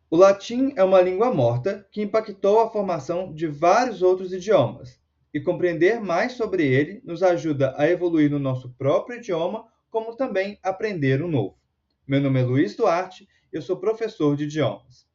O latim é uma língua morta que impactou a formação de vários outros idiomas, e compreender mais sobre ele nos ajuda a evoluir no nosso próprio idioma, como também aprender um novo. Meu nome é Luiz Duarte, eu sou professor de idiomas.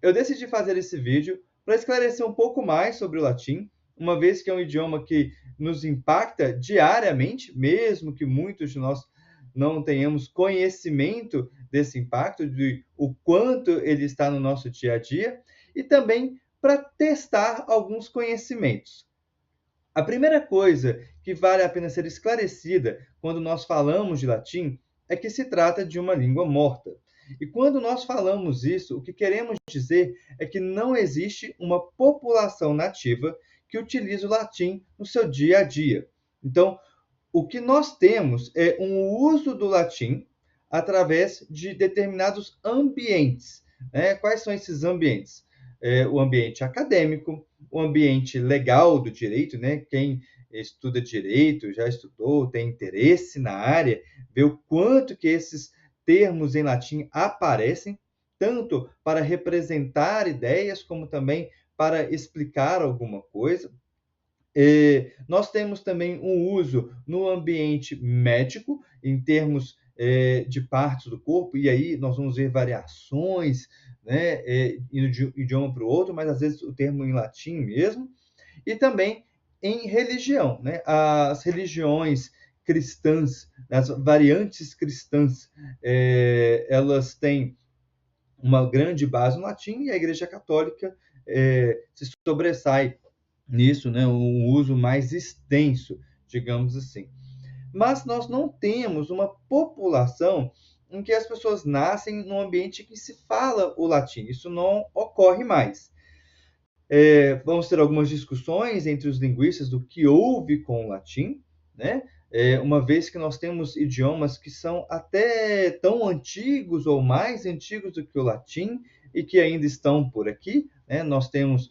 Eu decidi fazer esse vídeo para esclarecer um pouco mais sobre o latim, uma vez que é um idioma que nos impacta diariamente, mesmo que muitos de nós não tenhamos conhecimento desse impacto, de o quanto ele está no nosso dia a dia, e também para testar alguns conhecimentos. A primeira coisa que vale a pena ser esclarecida quando nós falamos de latim é que se trata de uma língua morta. E quando nós falamos isso, o que queremos dizer é que não existe uma população nativa que utilize o latim no seu dia a dia. Então, o que nós temos é um uso do latim através de determinados ambientes. Né? Quais são esses ambientes? O ambiente acadêmico, o ambiente legal do direito, né? Quem estuda direito, já estudou, tem interesse na área, vê o quanto que esses termos em latim aparecem, tanto para representar ideias, como também para explicar alguma coisa. Nós temos também um uso no ambiente médico, em termos de partes do corpo, e aí nós vamos ver variações, né, indo de um idioma para o outro, mas às vezes o termo em latim mesmo, e também em religião, né? As religiões cristãs, as variantes cristãs, elas têm uma grande base no latim, e a Igreja Católica se sobressai nisso, né, um uso mais extenso, digamos assim. Mas nós não temos uma população em que as pessoas nascem num ambiente que se fala o latim. Isso não ocorre mais. Vamos ter algumas discussões entre os linguistas do que houve com o latim, né? Uma vez que nós temos idiomas que são até tão antigos ou mais antigos do que o latim e que ainda estão por aqui, né? Nós temos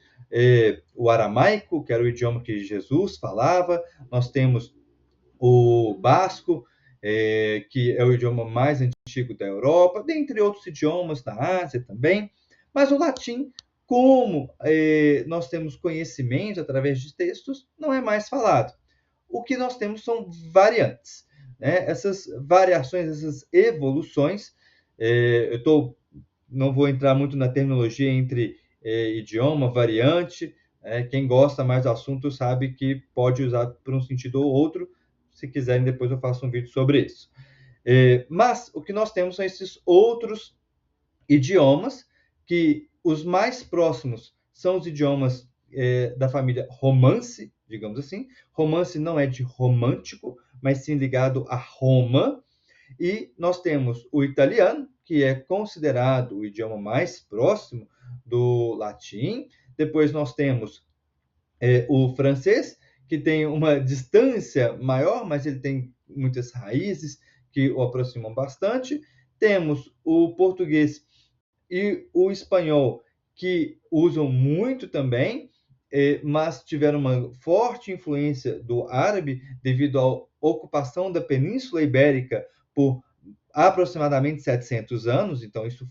o aramaico, que era o idioma que Jesus falava, nós temos o basco, que é o idioma mais antigo da Europa, dentre outros idiomas da Ásia também, mas o latim, como nós temos conhecimento através de textos, não é mais falado. O que nós temos são variantes, né? Essas variações, essas evoluções, não vou entrar muito na terminologia entre idioma, variante. Quem gosta mais do assunto sabe que pode usar por um sentido ou outro. Se quiserem, depois eu faço um vídeo sobre isso. Mas o que nós temos são esses outros idiomas, que os mais próximos são os idiomas da família Romance, digamos assim. Romance não é de romântico, mas sim ligado a Roma. E nós temos o italiano, que é considerado o idioma mais próximo do latim. Depois nós temos o francês, que tem uma distância maior, mas ele tem muitas raízes que o aproximam bastante. Temos o português e o espanhol, que usam muito também, mas tiveram uma forte influência do árabe devido à ocupação da Península Ibérica por aproximadamente 700 anos, então isso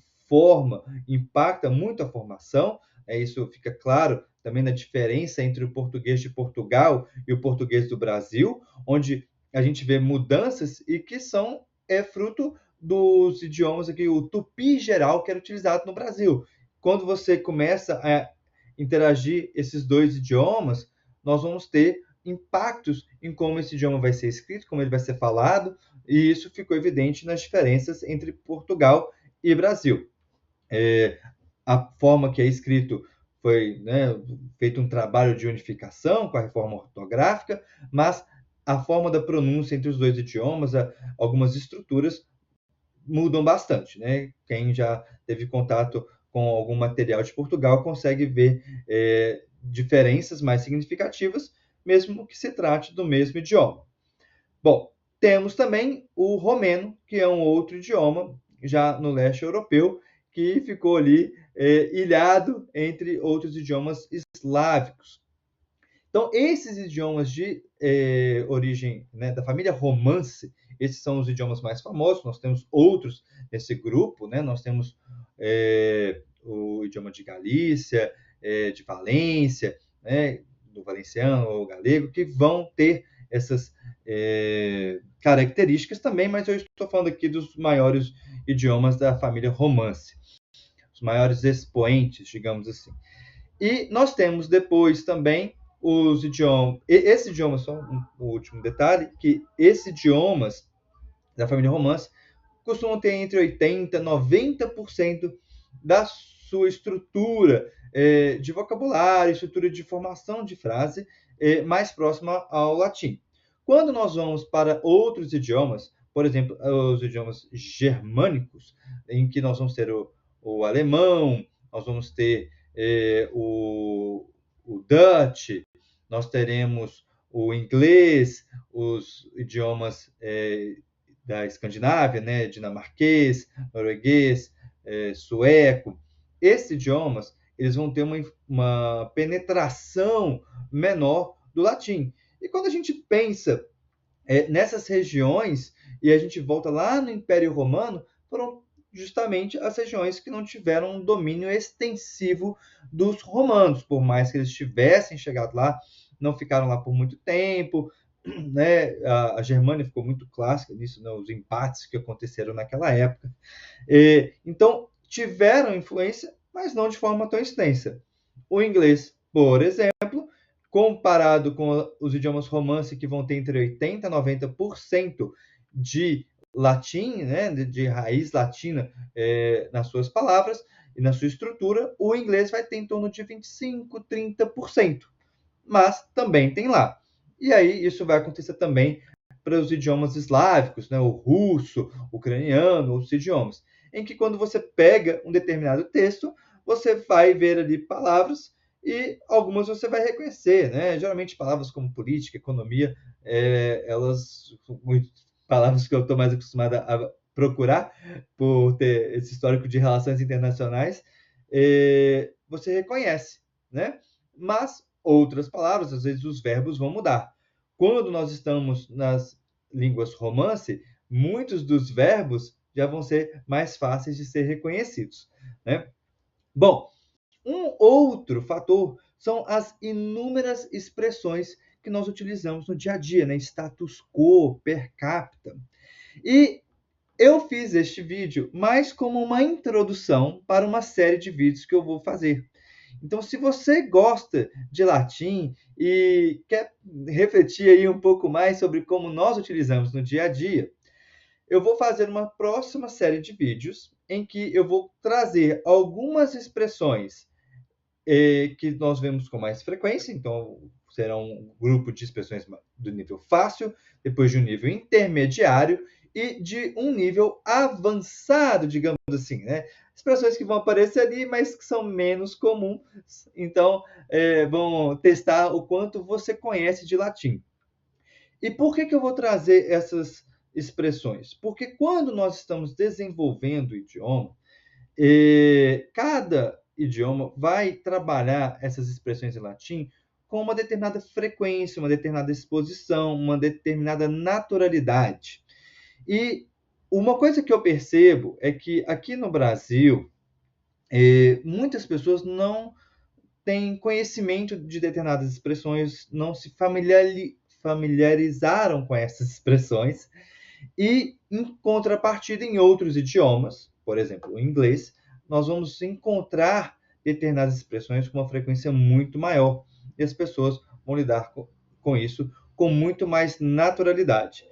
impacta muito a formação, isso fica claro também na diferença entre o português de Portugal e o português do Brasil, onde a gente vê mudanças e que são fruto dos idiomas aqui, o tupi geral que era utilizado no Brasil. Quando você começa a interagir esses dois idiomas, nós vamos ter impactos em como esse idioma vai ser escrito, como ele vai ser falado, e isso ficou evidente nas diferenças entre Portugal e Brasil. A forma que é escrito foi, né, feito um trabalho de unificação com a reforma ortográfica, mas a forma da pronúncia entre os dois idiomas, algumas estruturas mudam bastante, né? Quem já teve contato com algum material de Portugal consegue ver diferenças mais significativas, mesmo que se trate do mesmo idioma. Bom, temos também o romeno, que é um outro idioma, já no leste europeu, que ficou ali ilhado entre outros idiomas eslávicos. Então, esses idiomas de origem, né, da família Romance, esses são os idiomas mais famosos. Nós temos outros nesse grupo, né? Nós temos o idioma de Galícia, de Valência, né, do valenciano ou galego, que vão ter essas características também, mas eu estou falando aqui dos maiores idiomas da família Romance, os maiores expoentes, digamos assim. E nós temos depois também os idiomas, esse idioma, só um último detalhe, que esses idiomas da família Romance costumam ter entre 80% e 90% da sua estrutura de vocabulário, estrutura de formação de frase mais próxima ao latim. Quando nós vamos para outros idiomas, por exemplo, os idiomas germânicos, em que nós vamos ter o alemão, nós vamos ter o Dutch, nós teremos o inglês, os idiomas da Escandinávia, né, dinamarquês, norueguês, sueco. Esses idiomas eles vão ter uma penetração menor do latim. E quando a gente pensa nessas regiões, e a gente volta lá no Império Romano, foram justamente as regiões que não tiveram um domínio extensivo dos romanos, por mais que eles tivessem chegado lá, não ficaram lá por muito tempo, né? A Germânia ficou muito clássica nisso, né? Os empates que aconteceram naquela época. Então, tiveram influência, mas não de forma tão extensa. O inglês, por exemplo, comparado com os idiomas romance, que vão ter entre 80% e 90% de latim, né, de raiz latina nas suas palavras e na sua estrutura, o inglês vai ter em torno de 25%, 30%. Mas também tem lá. E aí isso vai acontecer também para os idiomas eslávicos, né, o russo, o ucraniano, outros idiomas, em que quando você pega um determinado texto, você vai ver ali palavras e algumas você vai reconhecer, né? Geralmente palavras como política, economia, elas são palavras que eu estou mais acostumada a procurar por ter esse histórico de relações internacionais, você reconhece, né? Mas outras palavras, às vezes os verbos vão mudar. Quando nós estamos nas línguas romance, muitos dos verbos já vão ser mais fáceis de ser reconhecidos, né? Bom, um outro fator são as inúmeras expressões que nós utilizamos no dia a dia, né? Status quo, per capita. E eu fiz este vídeo mais como uma introdução para uma série de vídeos que eu vou fazer. Então, se você gosta de latim e quer refletir aí um pouco mais sobre como nós utilizamos no dia a dia, eu vou fazer uma próxima série de vídeos em que eu vou trazer algumas expressões que nós vemos com mais frequência, então será um grupo de expressões do nível fácil, depois de um nível intermediário e de um nível avançado, digamos assim, né? Expressões que vão aparecer ali, mas que são menos comuns, então vão testar o quanto você conhece de latim. E por que eu vou trazer essas expressões? Porque quando nós estamos desenvolvendo o idioma, cada idioma vai trabalhar essas expressões em latim com uma determinada frequência, uma determinada exposição, uma determinada naturalidade. E uma coisa que eu percebo é que aqui no Brasil, muitas pessoas não têm conhecimento de determinadas expressões, não se familiarizaram com essas expressões, e em contrapartida em outros idiomas, por exemplo, o inglês, nós vamos encontrar determinadas expressões com uma frequência muito maior e as pessoas vão lidar com isso com muito mais naturalidade.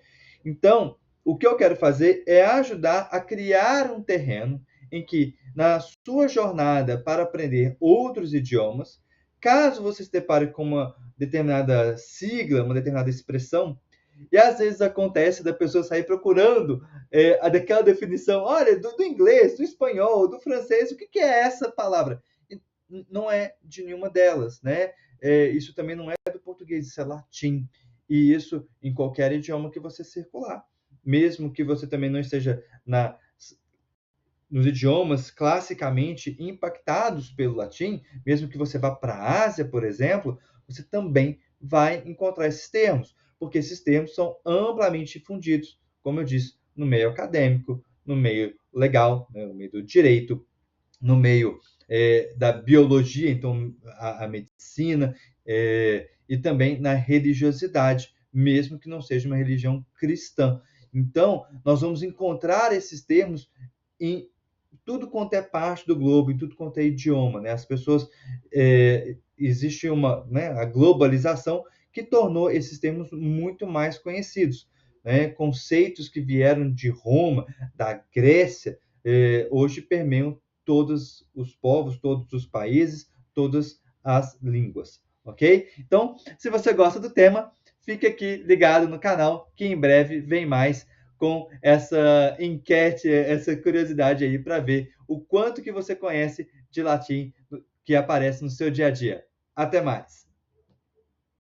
Então, o que eu quero fazer é ajudar a criar um terreno em que, na sua jornada para aprender outros idiomas, caso você se depare com uma determinada sigla, uma determinada expressão, e às vezes acontece da pessoa sair procurando daquela definição, olha, do inglês, do espanhol, do francês, o que é essa palavra? E não é de nenhuma delas, né? Isso também não é do português, isso é latim. E isso em qualquer idioma que você circular. Mesmo que você também não esteja nos idiomas classicamente impactados pelo latim, mesmo que você vá para a Ásia, por exemplo, você também vai encontrar esses termos, porque esses termos são amplamente difundidos, como eu disse, no meio acadêmico, no meio legal, né, no meio do direito, no meio da biologia, então a medicina, e também na religiosidade, mesmo que não seja uma religião cristã. Então, nós vamos encontrar esses termos em tudo quanto é parte do globo, em tudo quanto é idioma, né? As pessoas, existe a globalização que tornou esses termos muito mais conhecidos, né? Conceitos que vieram de Roma, da Grécia, hoje permeiam todos os povos, todos os países, todas as línguas, ok? Então, se você gosta do tema, fique aqui ligado no canal, que em breve vem mais com essa enquete, essa curiosidade aí para ver o quanto que você conhece de latim que aparece no seu dia a dia. Até mais!